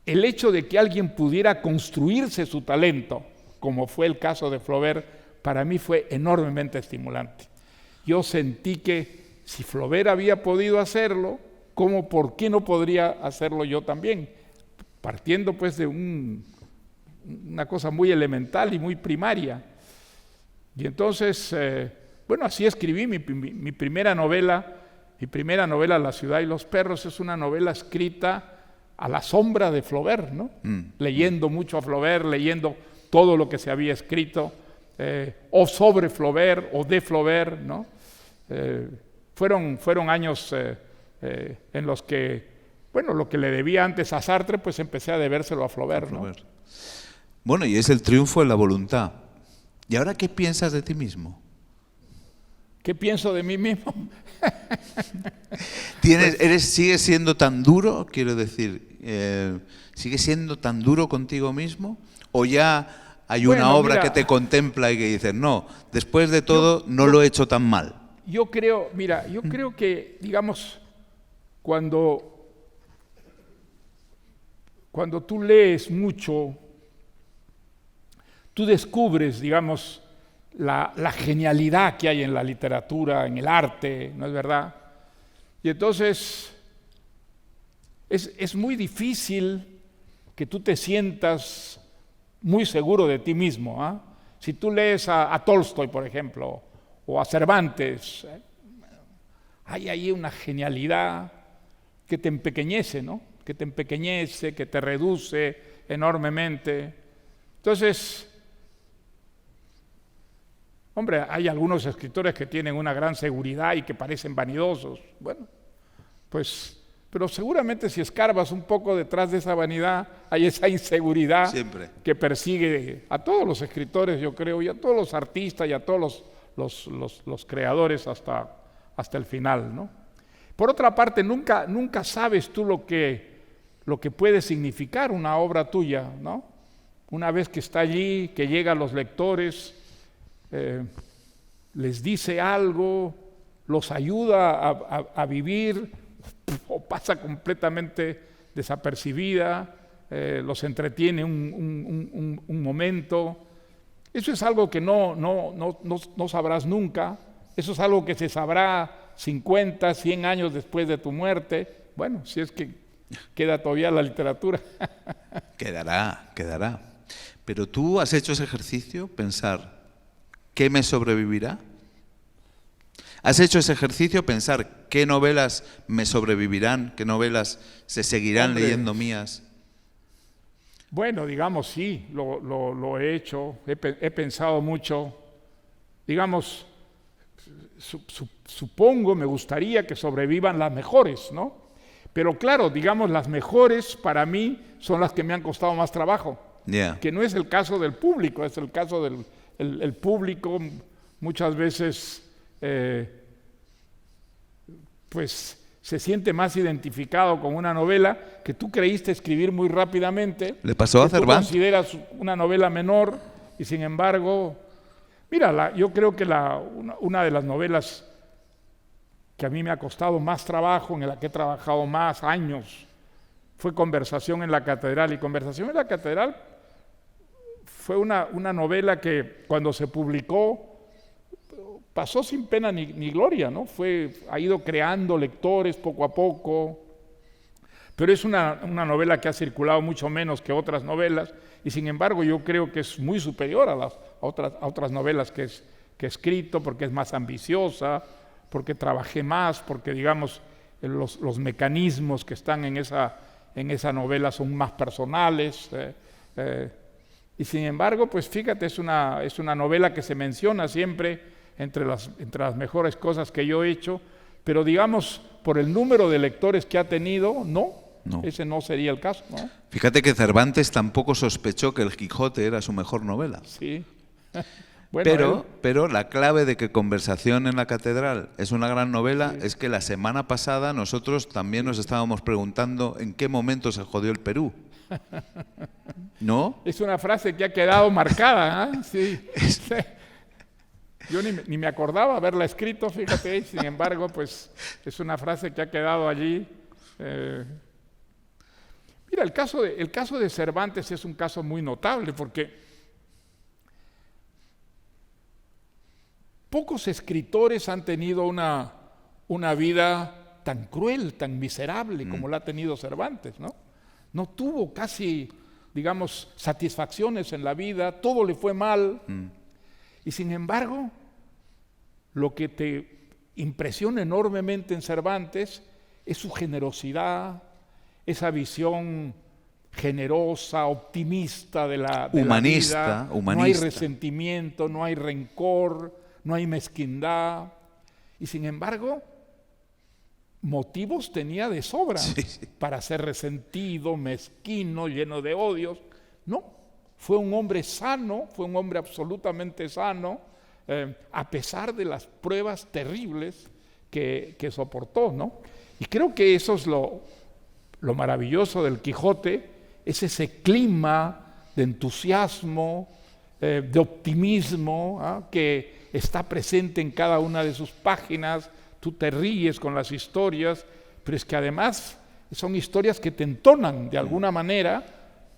el hecho de que alguien pudiera construirse su talento, como fue el caso de Flaubert, para mí fue enormemente estimulante. Yo sentí que si Flaubert había podido hacerlo, ¿por qué no podría hacerlo yo también? Partiendo pues de una cosa muy elemental y muy primaria. Y entonces, bueno, así escribí mi primera novela. Mi primera novela, La ciudad y los perros, es una novela escrita a la sombra de Flaubert, ¿no? Leyendo mucho a Flaubert, leyendo todo lo que se había escrito, o sobre Flaubert, o de Flaubert, ¿no? Fueron años en los que, bueno, lo que le debía antes a Sartre, pues empecé a debérselo a Flaubert, ¿no? Bueno, y es el triunfo de la voluntad. ¿Y ahora qué piensas de ti mismo? ¿Qué pienso de mí mismo? ¿Sigues siendo tan duro, quiero decir, sigues siendo tan duro contigo mismo? ¿O ya hay una obra que te contempla y que dices, no, después de todo no lo he hecho tan mal? Yo creo que, digamos, cuando tú lees mucho, tú descubres, digamos, la genialidad que hay en la literatura, en el arte, ¿no es verdad? Y entonces es muy difícil que tú te sientas muy seguro de ti mismo, ¿ah? Si tú lees a Tolstoy, por ejemplo, o a Cervantes, hay ahí una genialidad que te empequeñece, ¿no? Que te empequeñece, que te reduce enormemente. Entonces, hombre, hay algunos escritores que tienen una gran seguridad y que parecen vanidosos. Bueno, pues, pero seguramente si escarbas un poco detrás de esa vanidad, hay esa inseguridad siempre que persigue a todos los escritores, yo creo, y a todos los artistas y a todos los creadores hasta el final, ¿no? Por otra parte, nunca sabes tú lo que puede significar una obra tuya, ¿no? Una vez que está allí, que llega a los lectores, les dice algo, los ayuda a vivir, o pasa completamente desapercibida, los entretiene un momento. Eso es algo que no sabrás nunca. Eso es algo que se sabrá 50, 100 años después de tu muerte. Bueno, si es que queda todavía la literatura. Quedará. Pero tú has hecho ese ejercicio, pensar, ¿qué me sobrevivirá? ¿Has hecho ese ejercicio, pensar qué novelas me sobrevivirán, qué novelas se seguirán leyendo mías? Bueno, digamos, sí, lo he hecho, he pensado mucho. Digamos, supongo, me gustaría que sobrevivan las mejores, ¿no? Pero claro, digamos, las mejores para mí son las que me han costado más trabajo. Que no es el caso del público, es el caso del público. Muchas veces pues se siente más identificado con una novela que tú creíste escribir muy rápidamente. ¿Le pasó a Cervantes? Tú consideras una novela menor y sin embargo, mira, yo creo que una de las novelas que a mí me ha costado más trabajo, en la que he trabajado más años, fue Conversación en la Catedral. Y Conversación en la Catedral fue una novela que cuando se publicó pasó sin pena ni gloria, ¿no? Ha ido creando lectores poco a poco, pero es una novela que ha circulado mucho menos que otras novelas y sin embargo yo creo que es muy superior a otras novelas que he escrito, porque es más ambiciosa, porque trabajé más, porque digamos los mecanismos que están en esa novela son más personales. Y sin embargo, pues fíjate, es una novela que se menciona siempre entre las mejores cosas que yo he hecho, pero digamos, por el número de lectores que ha tenido, no, ese no sería el caso, ¿no? Fíjate que Cervantes tampoco sospechó que El Quijote era su mejor novela. Sí. Bueno, Pero la clave de que Conversación en la Catedral es una gran novela es que la semana pasada nosotros también nos estábamos preguntando en qué momento se jodió el Perú. ¿No? es una frase que ha quedado marcada, ¿eh? Sí. Sí. Yo ni me acordaba haberla escrito, fíjate, y sin embargo, pues es una frase que ha quedado allí. Mira, el caso de Cervantes es un caso muy notable porque pocos escritores han tenido una vida tan cruel, tan miserable como la ha tenido Cervantes, ¿no? No tuvo casi, digamos, satisfacciones en la vida, todo le fue mal. Y sin embargo, lo que te impresiona enormemente en Cervantes es su generosidad, esa visión generosa, optimista de la Humanista, vida. humanista. No hay resentimiento, no hay rencor, no hay mezquindad. Y sin embargo, motivos tenía de sobra para ser resentido, mezquino, lleno de odios. No, fue un hombre sano, fue un hombre absolutamente sano, a pesar de las pruebas terribles que soportó, ¿no? Y creo que eso es lo maravilloso del Quijote, es ese clima de entusiasmo, de optimismo, que está presente en cada una de sus páginas. Tú te ríes con las historias, pero es que además son historias que te entonan de alguna manera,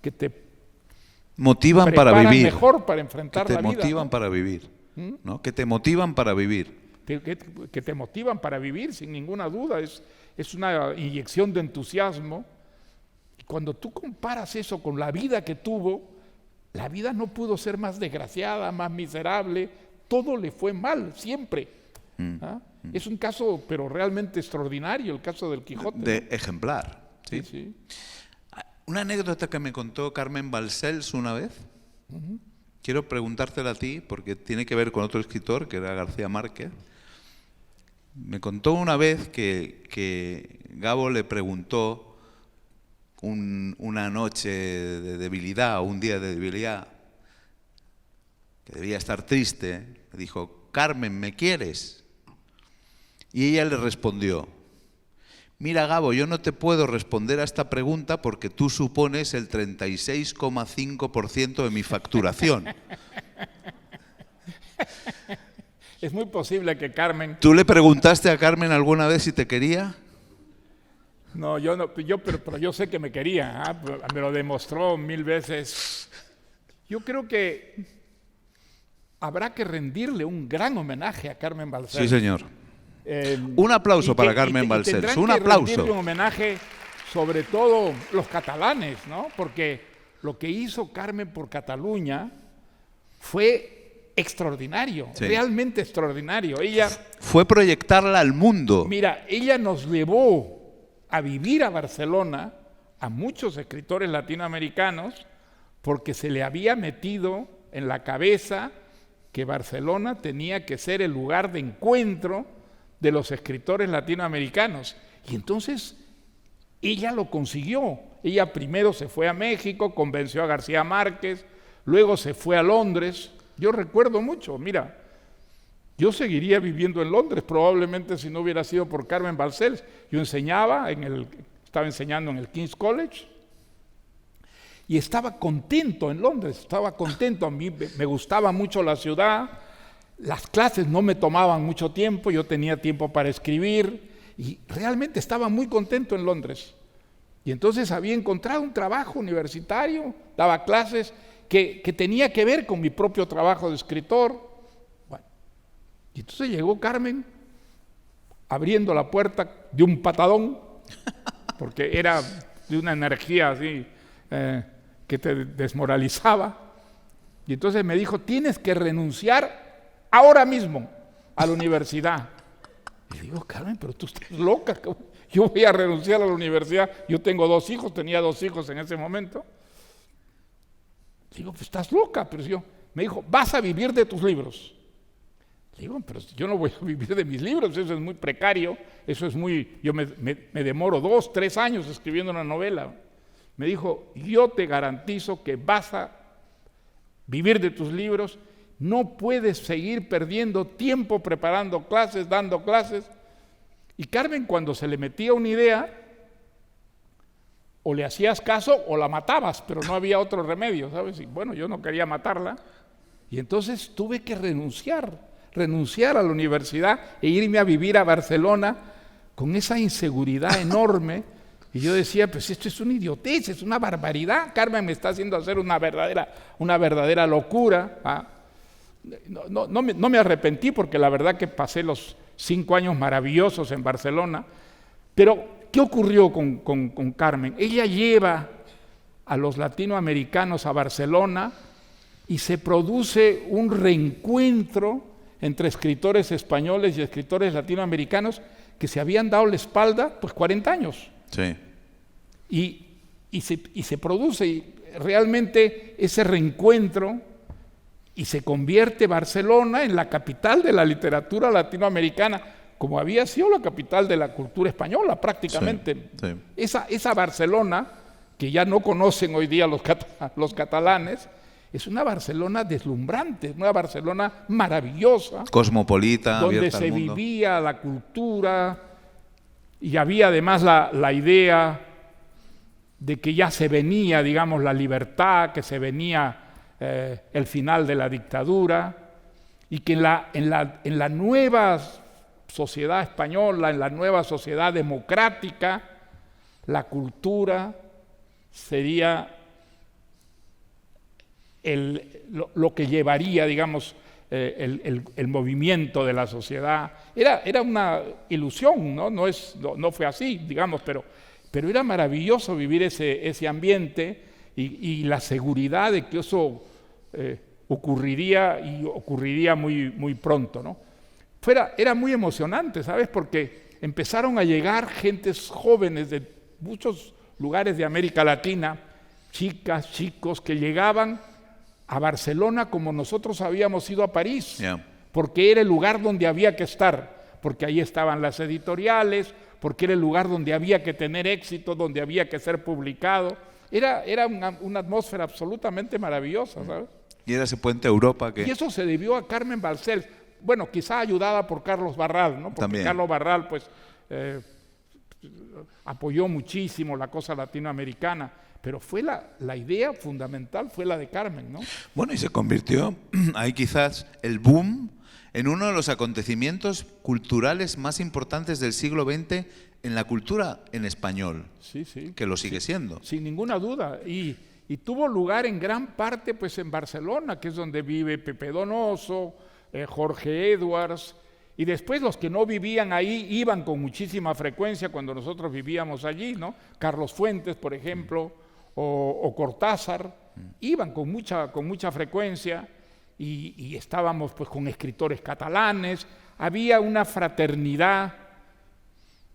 que te motivan para vivir. Mejor para enfrentar la vida. Que te motivan, ¿no?, para vivir, ¿no? Que te motivan para vivir. Que te motivan para vivir, sin ninguna duda. Es una inyección de entusiasmo. Y cuando tú comparas eso con la vida que tuvo, la vida no pudo ser más desgraciada, más miserable. Todo le fue mal, siempre. Es un caso, pero realmente extraordinario, el caso del Quijote. De ejemplar. ¿Sí? Sí. Una anécdota que me contó Carmen Balcells una vez. Quiero preguntártela a ti, porque tiene que ver con otro escritor, que era García Márquez. Me contó una vez que Gabo le preguntó una noche de debilidad, o un día de debilidad, que debía estar triste. Le dijo: Carmen, ¿me quieres? Y ella le respondió: mira, Gabo, yo no te puedo responder a esta pregunta porque tú supones el 36,5% de mi facturación. Es muy posible que Carmen... ¿Tú le preguntaste a Carmen alguna vez si te quería? No, pero yo sé que me quería, me lo demostró 1000 veces. Yo creo que habrá que rendirle un gran homenaje a Carmen Balcells. Sí, señor. Un aplauso para Carmen Balcells, un aplauso. Rendirle un homenaje, sobre todo los catalanes, ¿no? Porque lo que hizo Carmen por Cataluña fue extraordinario, realmente extraordinario. Ella fue proyectarla al mundo. Mira, ella nos llevó a vivir a Barcelona a muchos escritores latinoamericanos porque se le había metido en la cabeza que Barcelona tenía que ser el lugar de encuentro de los escritores latinoamericanos. Y entonces ella lo consiguió. Ella primero se fue a México, convenció a García Márquez, luego se fue a Londres. Yo recuerdo mucho, mira, yo seguiría viviendo en Londres probablemente si no hubiera sido por Carmen Balcells. Yo estaba enseñando en el King's College y estaba contento en Londres, estaba contento. A mí me gustaba mucho la ciudad, las clases no me tomaban mucho tiempo, yo tenía tiempo para escribir y realmente estaba muy contento en Londres. Y entonces había encontrado un trabajo universitario, daba clases que tenía que ver con mi propio trabajo de escritor. Bueno, y entonces llegó Carmen abriendo la puerta de un patadón, porque era de una energía así que te desmoralizaba. Y entonces me dijo: tienes que renunciar ahora mismo a la universidad. Y le digo: Carmen, pero tú estás loca, yo voy a renunciar a la universidad. Yo tengo 2 hijos, tenía 2 hijos en ese momento. Digo: pues estás loca. Pero me dijo: vas a vivir de tus libros. Digo: pero yo no voy a vivir de mis libros, eso es muy precario, yo me demoro 2, 3 años escribiendo una novela. Me dijo: yo te garantizo que vas a vivir de tus libros no puedes seguir perdiendo tiempo preparando clases, dando clases. Y Carmen, cuando se le metía una idea, o le hacías caso o la matabas, pero no había otro remedio, ¿sabes? Y bueno, yo no quería matarla, y entonces tuve que renunciar a la universidad e irme a vivir a Barcelona con esa inseguridad enorme. Y yo decía, pues esto es una idiotez, es una barbaridad. Carmen me está haciendo hacer una verdadera locura. ¿Ah? No me arrepentí, porque la verdad que pasé los 5 años maravillosos en Barcelona. Pero, ¿qué ocurrió con Carmen? Ella lleva a los latinoamericanos a Barcelona y se produce un reencuentro entre escritores españoles y escritores latinoamericanos que se habían dado la espalda pues 40 años. Sí. Y se produce realmente ese reencuentro, y se convierte Barcelona en la capital de la literatura latinoamericana, como había sido la capital de la cultura española prácticamente. Sí, sí. Esa Barcelona, que ya no conocen hoy día los catalanes, es una Barcelona deslumbrante, una Barcelona maravillosa, Cosmopolita, donde abierta se al mundo. vivía la cultura, y había además la idea de que ya se venía, digamos, la libertad, que se venía el final de la dictadura, y que en la nueva sociedad española, en la nueva sociedad democrática, la cultura sería lo que llevaría, digamos, el movimiento de la sociedad. Era una ilusión, ¿no? No fue así, digamos, pero era maravilloso vivir ese ambiente, y la seguridad de que eso ocurriría, y ocurriría muy, muy pronto, ¿no? Era muy emocionante, ¿sabes? Porque empezaron a llegar gentes jóvenes de muchos lugares de América Latina, chicas, chicos, que llegaban a Barcelona como nosotros habíamos ido a París, Yeah. porque era el lugar donde había que estar, porque ahí estaban las editoriales, porque era el lugar donde había que tener éxito, donde había que ser publicado. Era una atmósfera absolutamente maravillosa, ¿sabes? Y era ese puente a Europa que... Y eso se debió a Carmen Balcells. Bueno, quizá ayudada por Carlos Barral, ¿no? Porque También. Carlos Barral, pues, apoyó muchísimo la cosa latinoamericana, pero fue la idea fundamental fue la de Carmen, ¿no? Bueno, y se convirtió ahí quizás el boom en uno de los acontecimientos culturales más importantes del siglo XX en la cultura en español, Sí, sí. que lo sigue siendo. Sin ninguna duda. Y tuvo lugar en gran parte pues en Barcelona, que es donde vive Pepe Donoso, Jorge Edwards, y después los que no vivían ahí iban con muchísima frecuencia cuando nosotros vivíamos allí, ¿no? Carlos Fuentes, por ejemplo, o Cortázar, iban con mucha frecuencia, y estábamos pues con escritores catalanes. Había una fraternidad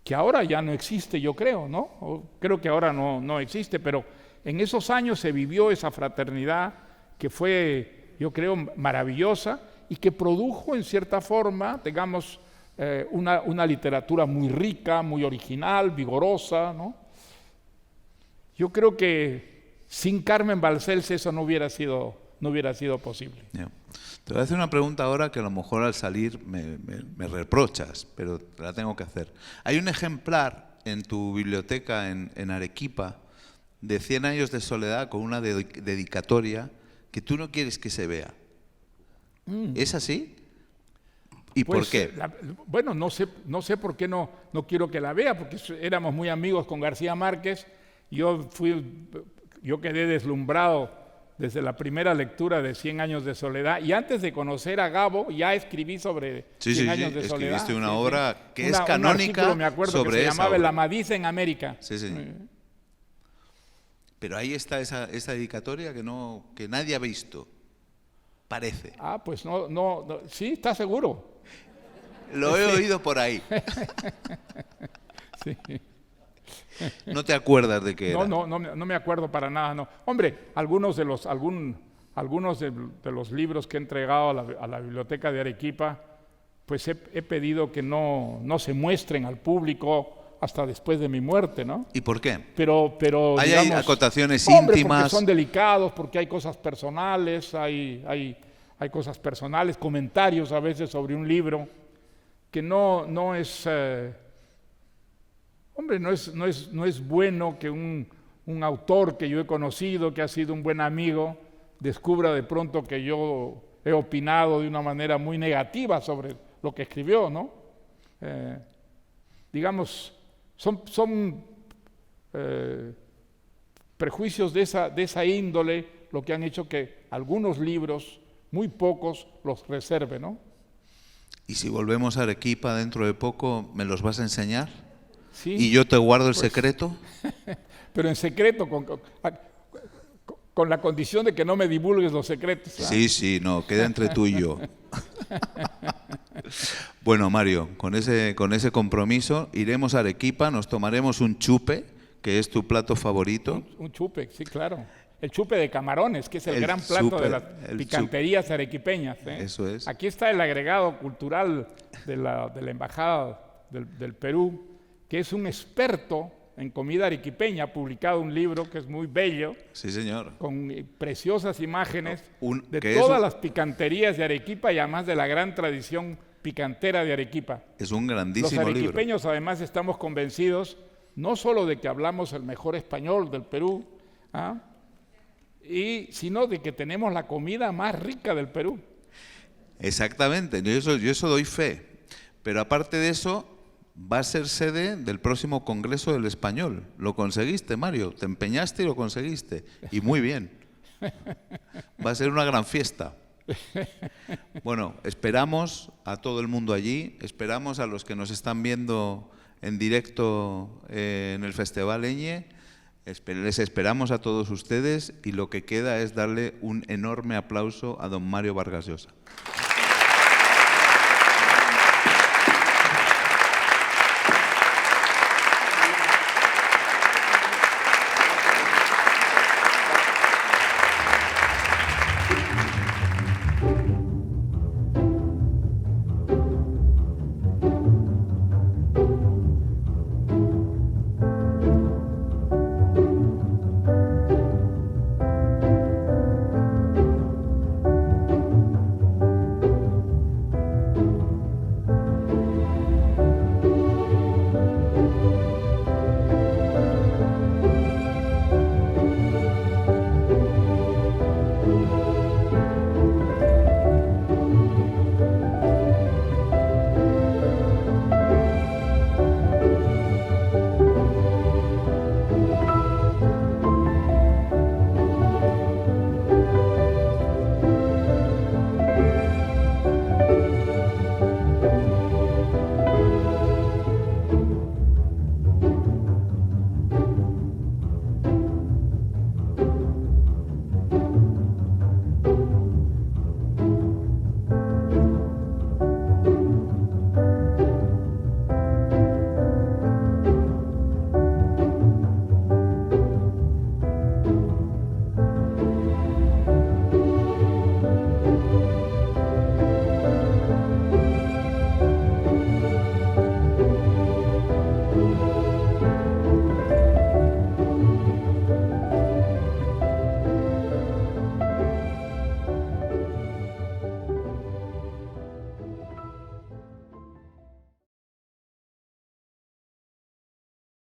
que ahora ya no existe, yo creo, ¿no? Creo que ahora no existe, pero en esos años se vivió esa fraternidad que fue, yo creo, maravillosa, y que produjo en cierta forma, digamos, una literatura muy rica, muy original, vigorosa, ¿no? Yo creo que sin Carmen Balcells eso no hubiera sido posible. Yeah. Te voy a hacer una pregunta ahora que a lo mejor al salir me reprochas, pero te la tengo que hacer. Hay un ejemplar en tu biblioteca en Arequipa de 100 años de soledad con una dedicatoria que tú no quieres que se vea. ¿Es así? ¿Y Pues, por qué? Bueno, no sé por qué no quiero que la vea, porque éramos muy amigos con García Márquez. Yo quedé deslumbrado desde la primera lectura de 100 años de soledad, y antes de conocer a Gabo ya escribí sobre 100 años de soledad. Escribiste una obra que es un canónica artículo, me acuerdo, sobre que se esa llamaba obra. El Amadís en América. Sí, sí. Pero ahí está esa dedicatoria que nadie ha visto. Parece. Ah, pues no, sí, ¿estás seguro? Lo he oído por ahí. Sí. ¿No te acuerdas de qué era? No me acuerdo para nada, no. Hombre, algunos de los libros que he entregado a la biblioteca de Arequipa, pues he pedido que no se muestren al público hasta después de mi muerte, ¿no? ¿Y por qué? Pero ¿Hay digamos, acotaciones hombre, íntimas? porque son delicados, porque hay cosas personales, hay hay cosas personales, comentarios a veces sobre un libro, que no es, hombre, no es bueno que un autor que yo he conocido, que ha sido un buen amigo, descubra de pronto que yo he opinado de una manera muy negativa sobre lo que escribió, ¿no? Digamos, son prejuicios de esa índole lo que han hecho que algunos libros, muy pocos, los reserve, ¿no? Y si volvemos a Arequipa dentro de poco, ¿me los vas a enseñar? Sí, ¿Y yo te guardo el pues, secreto? pero en secreto, con la condición de que no me divulgues los secretos. Sí, sí, no, queda entre tú y yo. Bueno, Mario, con ese compromiso iremos a Arequipa, nos tomaremos un chupe, que es tu plato favorito. Un chupe, sí, claro. El chupe de camarones, que es el gran plato chupe, de las picanterías arequipeñas. Eso es. Aquí está el agregado cultural de la Embajada del Perú, que es un experto en comida arequipeña, ha publicado un libro que es muy bello, Sí, señor. con preciosas imágenes de que todas las picanterías de Arequipa y además de la gran tradición picantera de Arequipa. Es un Los grandísimo libro. arequipeños además estamos convencidos no solo de que hablamos el mejor español del Perú, sino de que tenemos la comida más rica del Perú. Exactamente, yo eso doy fe. Pero aparte de eso, va a ser sede del próximo Congreso del Español. Lo conseguiste, Mario, te empeñaste y lo conseguiste. Y muy bien. Va a ser una gran fiesta. Bueno, esperamos a todo el mundo allí, esperamos a los que nos están viendo en directo en el Festival Eñe, les esperamos a todos ustedes y lo que queda es darle un enorme aplauso a don Mario Vargas Llosa.